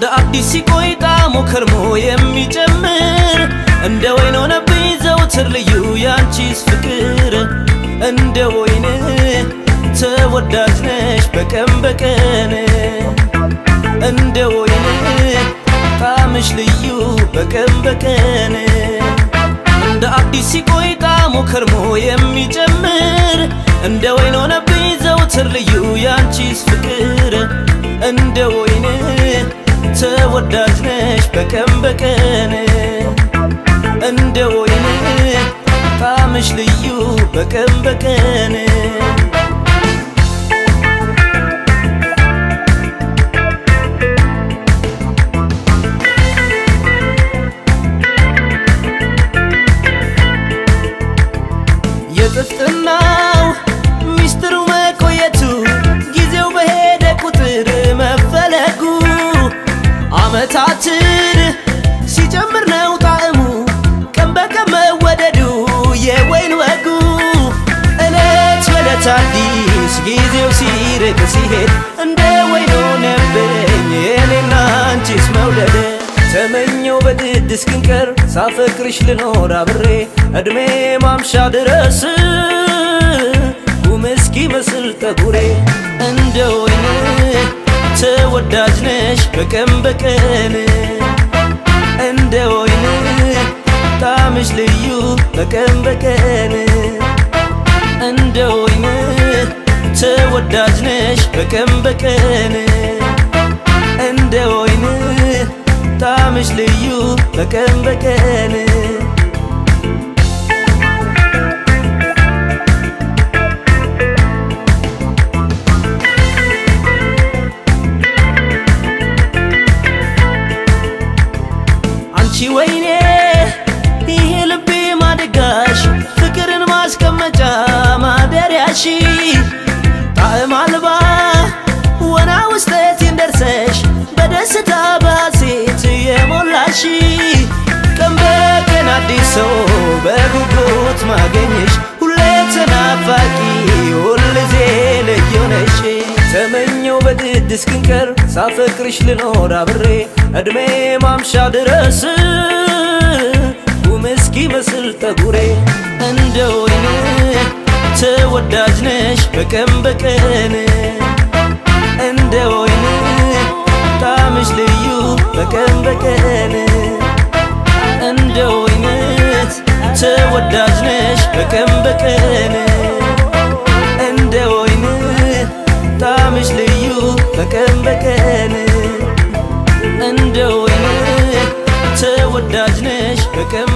እንደ አዲስ ሲቆይ ጣዕሙ ከርሞ የሚጨምር እንደ ወይን ሆነብኝ ዘውትር ልዩ ያንቺስ ፍቅር እንደ ወይን ተወዳጅ ነሽ በቀን በቀን እንደ ወይን ጣዕምሽ ልዩ በቀን በቀን እንደ አዲስ ሲቆይ ጣዕሙ ከርሞ የሚጨምር እንደ ወይን ሆነብኝ ዘውትር ልዩ ያንቺስ ፍቅር እንደ ወይን ተወዳጅ ነሽ በቀን በቀን እንደ ወይን ጣዕምሽ ልዩ በቀን በቀን የጥፍጥናው ሚስጥሩ መቆየቱ ጊዜው በሄደ ቁጥር መፈለጉ ዓመታትን ሲጨምር ነው ጣዕሙ ቀን በቀን መወደዱ የወይን ወጉ እለት በእለት አዲስ ጊዜው ሲርቅ ሲሄድ እንደ ወይን ሆነብኝ የኔና አንቺስ መውደድ ተመኘው በግድ እስክንቀር ሳፈቅርሽ ልኖር አብሬ እድሜ ማምሻ ድረስ ጉም እስኪመስል ጠጉሬ እንደ ወይን ተወዳጅ ነሽ በቀን በቀን እንደ ወይን ጣዕምሽ ልዩ በቀን በቀን እንደ ወይን ተወዳጅ ነሽ በቀን በቀን እንደ ወይን ጣዕምሽ ልዩ በቀን በቀን አንቺ ወይኔ ይሄ ልቤ ማደጋሽ ፍቅርን ማስቀመጫ ማደሪያሽ ጣዕም አልባ ወና ውስጠቴን ደርሰሽ በደስታ ባሴት የሞላሽ ቀን በቀን አዲስ ሰው በጉጉት ማገኘሽ ሁሌ ተናፋቂ ሁልጊዜ ልዩ ነሽ ተመኘው በግድ እስክንቀር ሳፈቅርሽ ልኖር አብሬ እድሜ ማምሻ ድረስ ጉም እስኪመስል ጠጉሬ እንደ ወይን ተወዳጅ ነሽ በቀን በቀን እንደ ወይን ጣዕምሽ ልዩ በቀን በቀን እንደ ወይን ተወዳጅ ነሽ በቀን በቀን እንደ ወይን ጣዕምሽ ልዩ በቀን በቀን እንደ ወይን ተወዳጅ ነሽ በቀን